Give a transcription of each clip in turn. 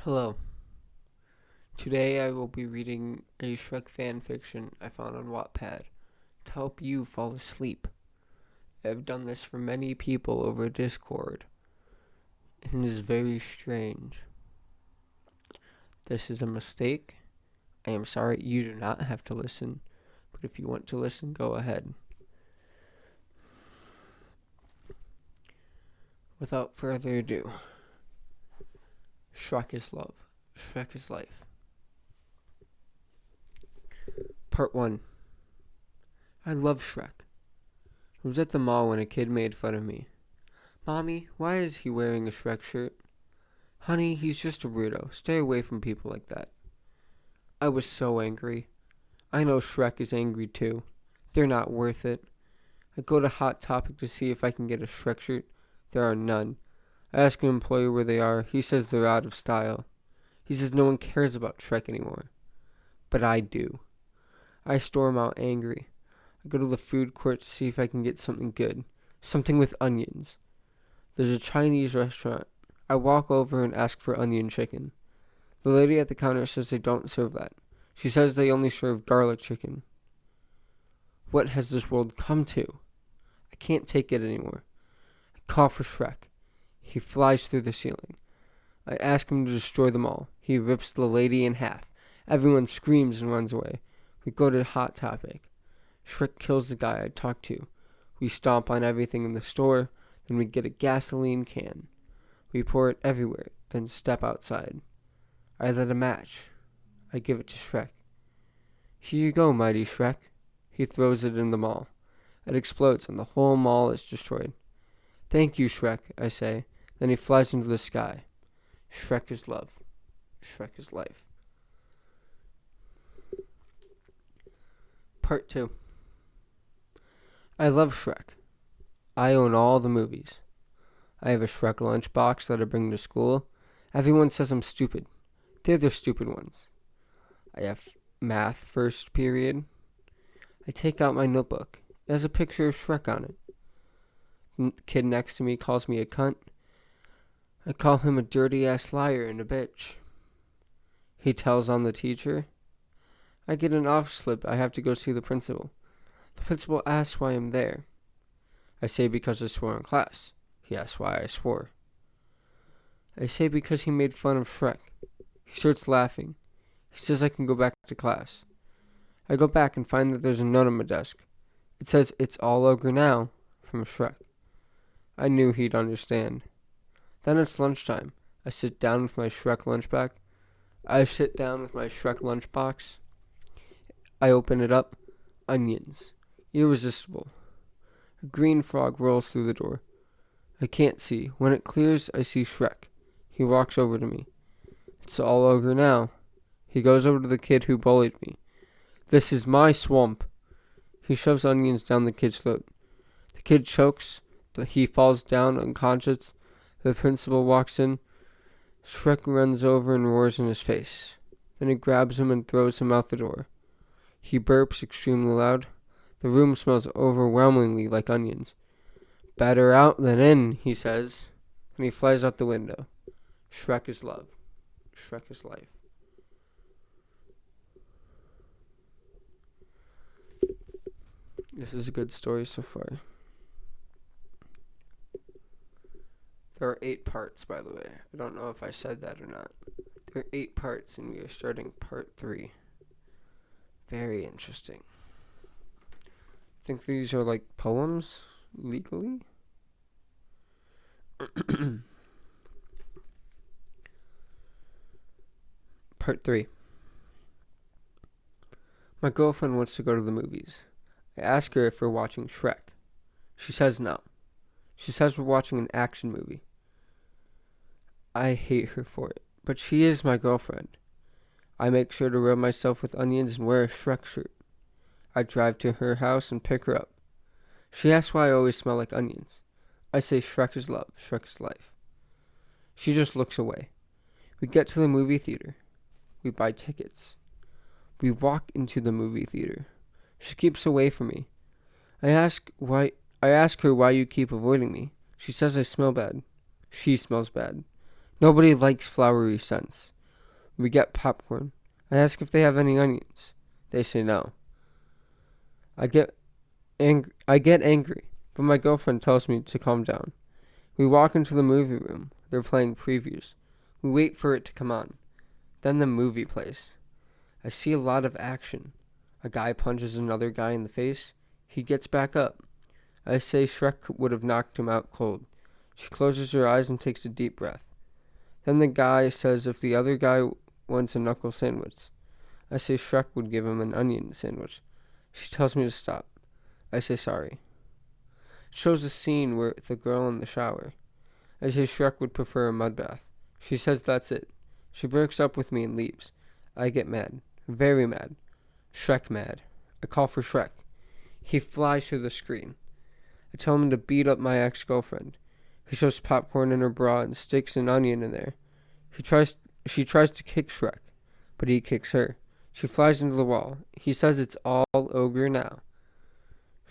Hello. Today I will be reading a Shrek fan fiction I found on Wattpad to help you fall asleep. I have done this for many people over Discord, and it is very strange. This is a mistake. I am sorry you do not have to listen, but if you want to listen, go ahead. Without further ado, Shrek is love. Shrek is life. Part 1. I love Shrek. I was at the mall when a kid made fun of me. Mommy, why is he wearing a Shrek shirt? Honey, he's just a weirdo. Stay away from people like that. I was so angry. I know Shrek is angry too. They're not worth it. I go to Hot Topic to see if I can get a Shrek shirt. There are none. I ask an employee where they are. He says they're out of style. He says no one cares about Shrek anymore. But I do. I storm out angry. I go to the food court to see if I can get something good. Something with onions. There's a Chinese restaurant. I walk over and ask for onion chicken. The lady at the counter says they don't serve that. She says they only serve garlic chicken. What has this world come to? I can't take it anymore. I call for Shrek. He flies through the ceiling. I ask him to destroy them all. He rips the lady in half. Everyone screams and runs away. We go to Hot Topic. Shrek kills the guy I talked to. We stomp on everything in the store. Then we get a gasoline can. We pour it everywhere, then step outside. I light a match. I give it to Shrek. Here you go, mighty Shrek. He throws it in the mall. It explodes and the whole mall is destroyed. Thank you, Shrek, I say. Then he flies into the sky. Shrek is love. Shrek is life. Part 2. I love Shrek. I own all the movies. I have a Shrek lunchbox that I bring to school. Everyone says I'm stupid. They're the stupid ones. I have math first period. I take out my notebook. It has a picture of Shrek on it. The kid next to me calls me a cunt. I call him a dirty-ass liar and a bitch. He tells on the teacher. I get an off slip. I have to go see the principal. The principal asks why I'm there. I say because I swore in class. He asks why I swore. I say because he made fun of Shrek. He starts laughing. He says I can go back to class. I go back and find that there's a note on my desk. It says, "It's all ogre now," from Shrek. I knew he'd understand. Then it's lunchtime. I sit down with my Shrek lunchbox. I open it up. Onions. Irresistible. A green frog rolls through the door. I can't see. When it clears, I see Shrek. He walks over to me. It's all ogre now. He goes over to the kid who bullied me. This is my swamp. He shoves onions down the kid's throat. The kid chokes. He falls down unconscious. The principal walks in. Shrek runs over and roars in his face. Then he grabs him and throws him out the door. He burps extremely loud. The room smells overwhelmingly like onions. Better out than in, he says. And he flies out the window. Shrek is love. Shrek is life. This is a good story so far. There are 8 parts, by the way. I don't know if I said that or not. There are 8 parts, and we are starting part 3. Very interesting. I think these are like poems, legally. Part 3. My girlfriend wants to go to the movies. I ask her if we're watching Shrek. She says no. She says we're watching an action movie. I hate her for it, but she is my girlfriend. I make sure to rub myself with onions and wear a Shrek shirt. I drive to her house and pick her up. She asks why I always smell like onions. I say Shrek is love, Shrek is life. She just looks away. We get to the movie theater. We buy tickets. We walk into the movie theater. She keeps away from me. I ask her why you keep avoiding me. She says I smell bad. She smells bad. Nobody likes flowery scents. We get popcorn. I ask if they have any onions. They say no. I get angry, but my girlfriend tells me to calm down. We walk into the movie room. They're playing previews. We wait for it to come on. Then the movie plays. I see a lot of action. A guy punches another guy in the face. He gets back up. I say Shrek would have knocked him out cold. She closes her eyes and takes a deep breath. Then the guy says if the other guy wants a knuckle sandwich. I say Shrek would give him an onion sandwich. She tells me to stop. I say sorry. It shows a scene with the girl in the shower. I say Shrek would prefer a mud bath. She says that's it. She breaks up with me and leaves. I get mad. Very mad. Shrek mad. I call for Shrek. He flies through the screen. I tell him to beat up my ex-girlfriend. He shoves popcorn in her bra and sticks an onion in there. She tries to kick Shrek, but he kicks her. She flies into the wall. He says it's all ogre now.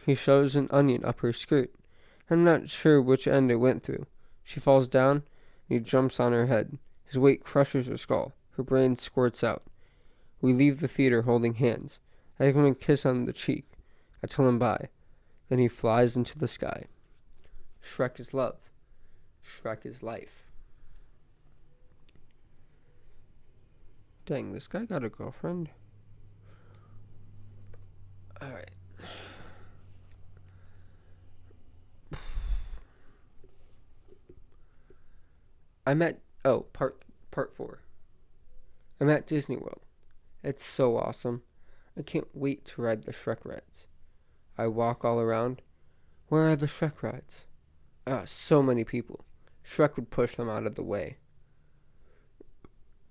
He shoves an onion up her skirt. I'm not sure which end it went through. She falls down, and he jumps on her head. His weight crushes her skull. Her brain squirts out. We leave the theater holding hands. I give him a kiss on the cheek. I tell him bye. Then he flies into the sky. Shrek is love. Shrek is life. Dang, this guy got a girlfriend. Alright. Part 4. I'm at Disney World. It's so awesome. I can't wait to ride the Shrek rides. I walk all around. Where are the Shrek rides? So many people. Shrek would push them out of the way.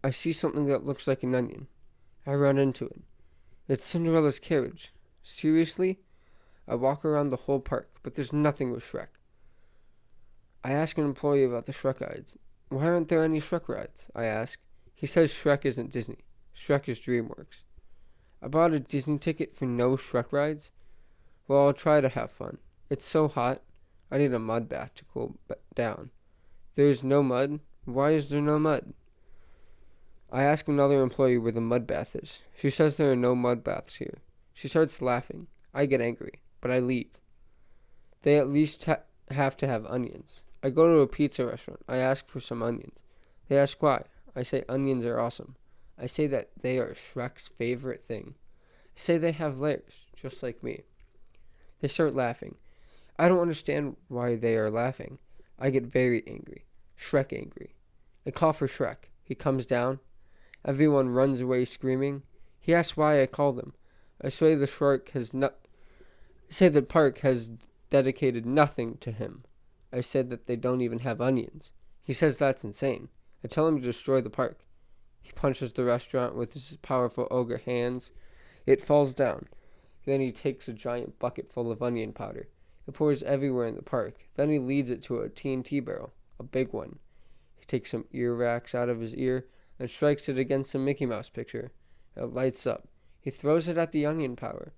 I see something that looks like an onion. I run into it. It's Cinderella's carriage. Seriously? I walk around the whole park, but there's nothing with Shrek. I ask an employee about the Shrek rides. Why aren't there any Shrek rides? I ask. He says Shrek isn't Disney. Shrek is DreamWorks. I bought a Disney ticket for no Shrek rides. Well, I'll try to have fun. It's so hot. I need a mud bath to cool down. There's no mud? Why is there no mud? I ask another employee where the mud bath is. She says there are no mud baths here. She starts laughing. I get angry, but I leave. They at least have to have onions. I go to a pizza restaurant. I ask for some onions. They ask why. I say onions are awesome. I say that they are Shrek's favorite thing. I say they have layers, just like me. They start laughing. I don't understand why they are laughing. I get very angry. Shrek angry. I call for Shrek. He comes down. Everyone runs away screaming. He asks why I called him. I say the park has dedicated nothing to him. I said that they don't even have onions. He says that's insane. I tell him to destroy the park. He punches the restaurant with his powerful ogre hands. It falls down. Then he takes a giant bucket full of onion powder. It pours everywhere in the park. Then he leads it to a TNT barrel, a big one. He takes some ear wax out of his ear and strikes it against a Mickey Mouse picture. It lights up. He throws it at the onion powder.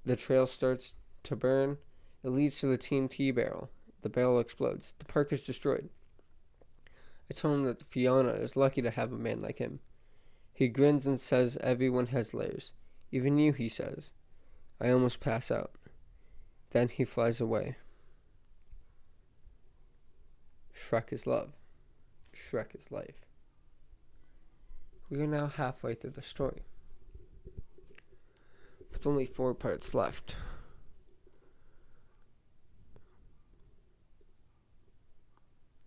The trail starts to burn. It leads to the TNT barrel. The barrel explodes. The park is destroyed. I tell him that Fiona is lucky to have a man like him. He grins and says everyone has layers. Even you, he says. I almost pass out. Then he flies away. Shrek is love. Shrek is life. We are now halfway through the story, with only 4 parts left.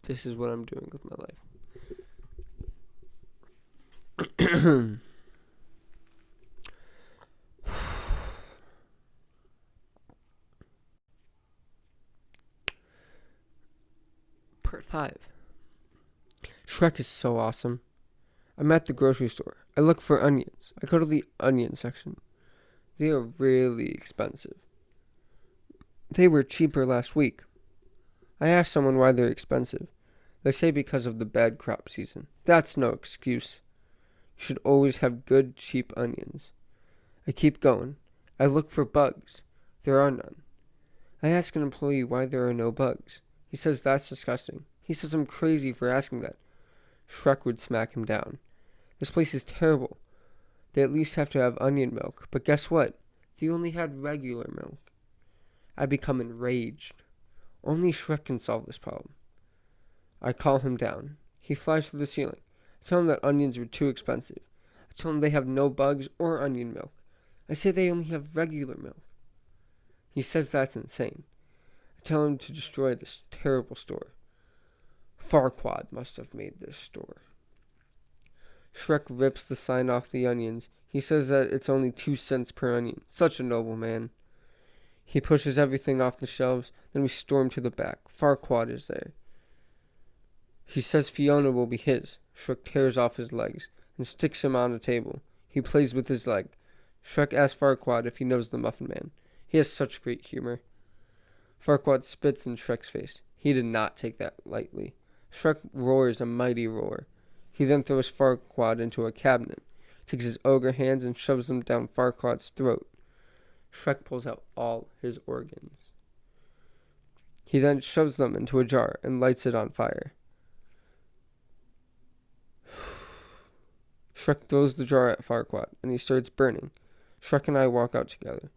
This is what I'm doing with my life. Part 5. Shrek is so awesome. I'm at the grocery store. I look for onions. I go to the onion section. They are really expensive. They were cheaper last week. I ask someone why they're expensive. They say because of the bad crop season. That's no excuse. You should always have good, cheap onions. I keep going. I look for bugs. There are none. I ask an employee why there are no bugs. He says that's disgusting. He says I'm crazy for asking that. Shrek would smack him down. This place is terrible. They at least have to have onion milk. But guess what? They only had regular milk. I become enraged. Only Shrek can solve this problem. I call him down. He flies through the ceiling. I tell him that onions are too expensive. I tell him they have no bugs or onion milk. I say they only have regular milk. He says that's insane. I tell him to destroy this terrible store. Farquaad must have made this store. Shrek rips the sign off the onions. He says that it's only 2 cents per onion. Such a noble man. He pushes everything off the shelves. Then we storm to the back. Farquaad is there. He says Fiona will be his. Shrek tears off his legs and sticks him on a table. He plays with his leg. Shrek asks Farquaad if he knows the Muffin Man. He has such great humor. Farquaad spits in Shrek's face. He did not take that lightly. Shrek roars a mighty roar. He then throws Farquaad into a cabinet, takes his ogre hands and shoves them down Farquaad's throat. Shrek pulls out all his organs. He then shoves them into a jar and lights it on fire. Shrek throws the jar at Farquaad, and he starts burning. Shrek and I walk out together.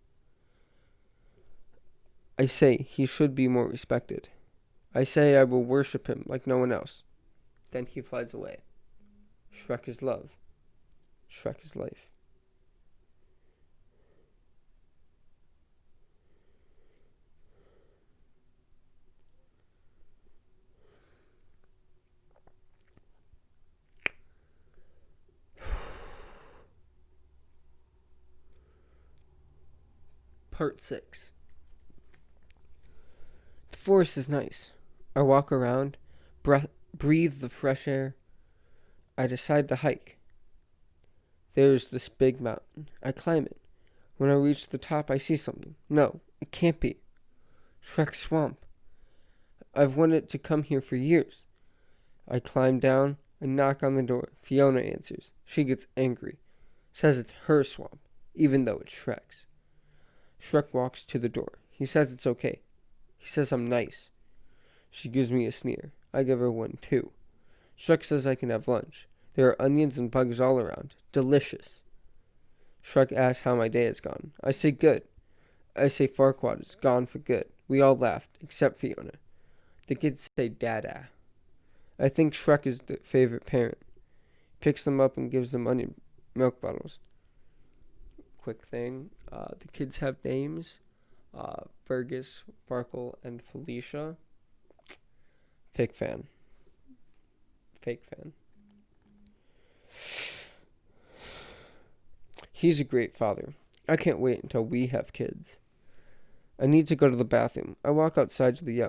I say he should be more respected. I say I will worship him like no one else. Then he flies away. Shrek is love. Shrek is life. Part 6. The forest is nice. I walk around, breathe the fresh air. I decide to hike. There's this big mountain. I climb it. When I reach the top, I see something. No, it can't be. Shrek's swamp. I've wanted to come here for years. I climb down. I knock on the door. Fiona answers. She gets angry. Says it's her swamp, even though it's Shrek's. Shrek walks to the door. He says it's okay. He says I'm nice. She gives me a sneer. I give her one too. Shrek says I can have lunch. There are onions and bugs all around. Delicious. Shrek asks how my day has gone. I say good. I say Farquaad is gone for good. We all laughed, except Fiona. The kids say Dada. I think Shrek is the favorite parent. Picks them up and gives them onion milk bottles. Quick thing. The kids have names. Fergus, Farkle, and Felicia. Fake fan. He's a great father. I can't wait until we have kids. I need to go to the bathroom. I walk outside to the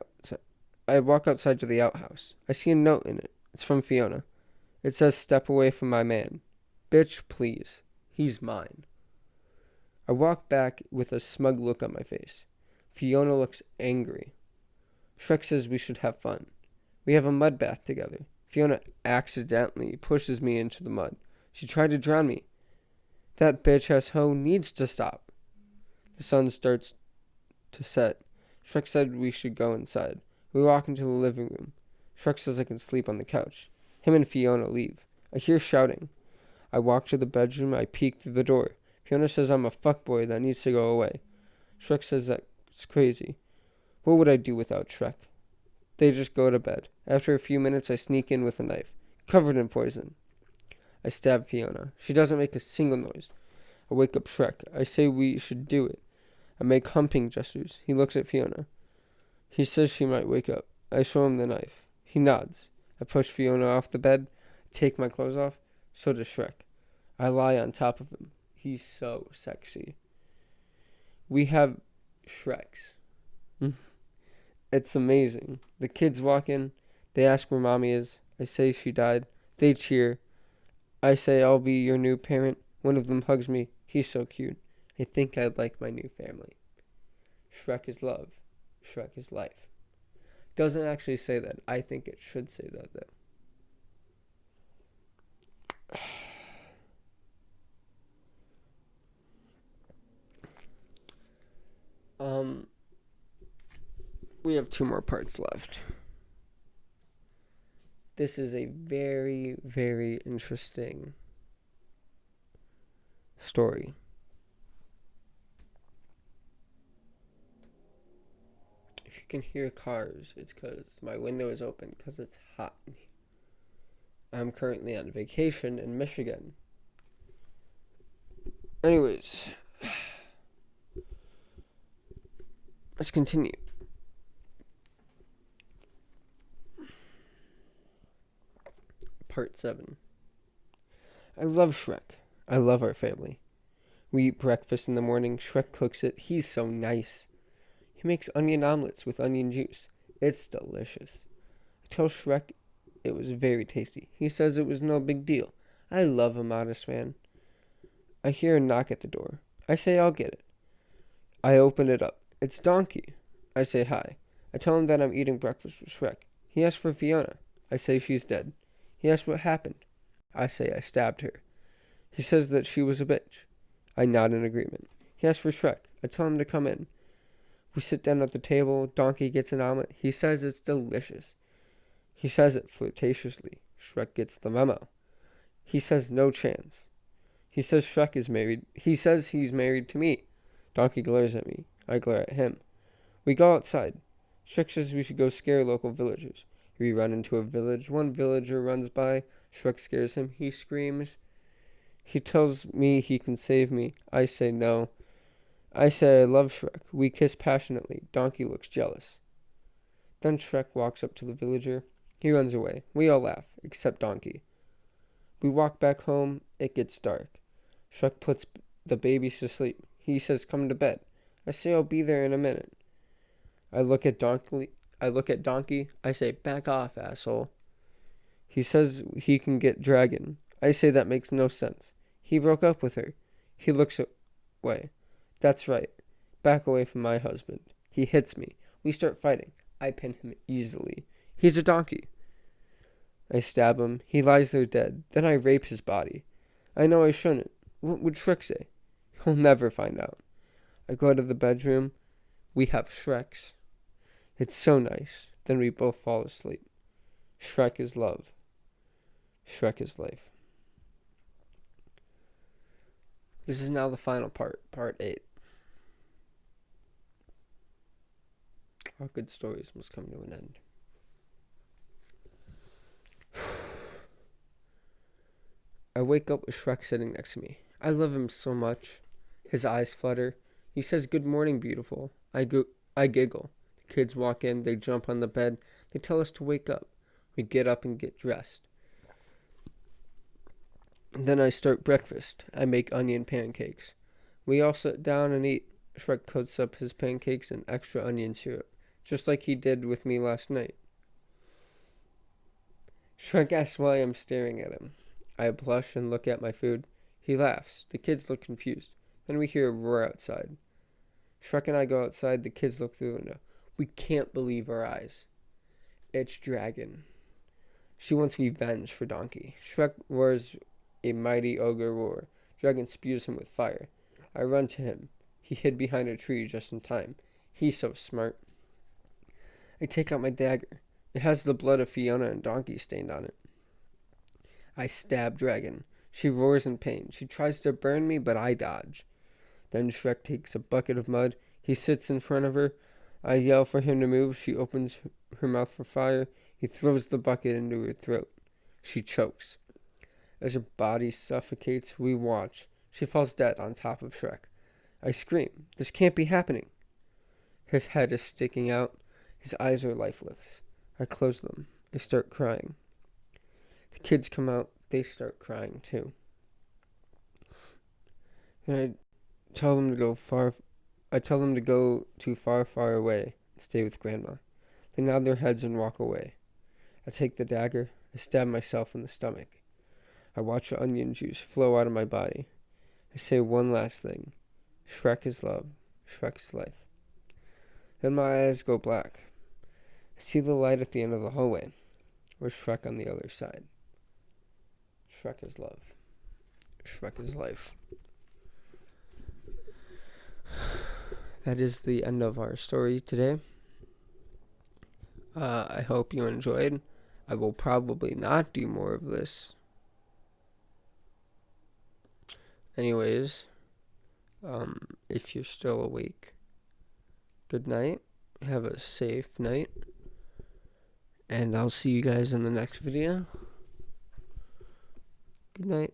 outhouse. I see a note in it. It's from Fiona. It says, "Step away from my man. Bitch, please. He's mine." I walk back with a smug look on my face. Fiona looks angry. Shrek says we should have fun. We have a mud bath together. Fiona accidentally pushes me into the mud. She tried to drown me. That bitch ass hoe needs to stop. The sun starts to set. Shrek said we should go inside. We walk into the living room. Shrek says I can sleep on the couch. Him and Fiona leave. I hear shouting. I walk to the bedroom. I peek through the door. Fiona says I'm a fuckboy that needs to go away. Shrek says that's crazy. What would I do without Shrek? They just go to bed. After a few minutes, I sneak in with a knife, covered in poison. I stab Fiona. She doesn't make a single noise. I wake up Shrek. I say we should do it. I make humping gestures. He looks at Fiona. He says she might wake up. I show him the knife. He nods. I push Fiona off the bed, take my clothes off. So does Shrek. I lie on top of him. He's so sexy. We have Shreks. It's amazing. The kids walk in. They ask where Mommy is. I say she died. They cheer. I say I'll be your new parent. One of them hugs me. He's so cute. I think I'd like my new family. Shrek is love. Shrek is life. Doesn't actually say that. I think it should say that, though. We have 2 more parts left. This is a very, very interesting story. If you can hear cars, it's because my window is open because it's hot in here. I'm currently on vacation in Michigan. Anyways, let's continue. Part 7. I love Shrek. I love our family. We eat breakfast in the morning. Shrek cooks it. He's so nice. He makes onion omelets with onion juice. It's delicious. I tell Shrek it was very tasty. He says it was no big deal. I love a modest man. I hear a knock at the door. I say I'll get it. I open it up. It's Donkey. I say hi. I tell him that I'm eating breakfast with Shrek. He asks for Fiona. I say she's dead. He asks what happened. I say I stabbed her. He says that she was a bitch. I nod in agreement. He asks for Shrek. I tell him to come in. We sit down at the table. Donkey gets an omelet. He says it's delicious. He says it flirtatiously. Shrek gets the memo. He says no chance. He says Shrek is married. He says he's married to me. Donkey glares at me. I glare at him. We go outside. Shrek says we should go scare local villagers. We run into a village. One villager runs by. Shrek scares him. He screams. He tells me he can save me. I say no. I say I love Shrek. We kiss passionately. Donkey looks jealous. Then Shrek walks up to the villager. He runs away. We all laugh, except Donkey. We walk back home. It gets dark. Shrek puts the babies to sleep. He says come to bed. I say I'll be there in a minute. I look at Donkey. I say back off, asshole. He says he can get Dragon. I say that makes no sense. He broke up with her. He looks away. That's right. Back away from my husband. He hits me. We start fighting. I pin him easily. He's a donkey. I stab him. He lies there dead. Then I rape his body. I know I shouldn't. What would Shrek say? He'll never find out. I go to the bedroom. We have Shreks. It's so nice. Then we both fall asleep. Shrek is love. Shrek is life. This is now the final part, part 8. All good stories must come to an end. I wake up with Shrek sitting next to me. I love him so much. His eyes flutter. He says, "Good morning, beautiful." I giggle. The kids walk in. They jump on the bed. They tell us to wake up. We get up and get dressed. Then I start breakfast. I make onion pancakes. We all sit down and eat. Shrek coats up his pancakes in extra onion syrup, just like he did with me last night. Shrek asks why I'm staring at him. I blush and look at my food. He laughs. The kids look confused. Then we hear a roar outside. Shrek and I go outside. The kids look through the window. We can't believe our eyes. It's Dragon. She wants revenge for Donkey. Shrek roars a mighty ogre roar. Dragon spews him with fire. I run to him. He hid behind a tree just in time. He's so smart. I take out my dagger. It has the blood of Fiona and Donkey stained on it. I stab Dragon. She roars in pain. She tries to burn me, but I dodge. Then Shrek takes a bucket of mud. He sits in front of her. I yell for him to move. She opens her mouth for fire. He throws the bucket into her throat. She chokes. As her body suffocates, we watch. She falls dead on top of Shrek. I scream. This can't be happening. His head is sticking out. His eyes are lifeless. I close them. I start crying. The kids come out. They start crying too. And I tell them to go to far, far away and stay with Grandma. They nod their heads and walk away. I take the dagger. I stab myself in the stomach. I watch the onion juice flow out of my body. I say one last thing. Shrek is love. Shrek is life. Then my eyes go black. I see the light at the end of the hallway. Where's Shrek on the other side? Shrek is love. Shrek is life. That is the end of our story today. I hope you enjoyed. I will probably not do more of this. Anyways, if you're still awake, good night. Have a safe night. And I'll see you guys in the next video. Good night.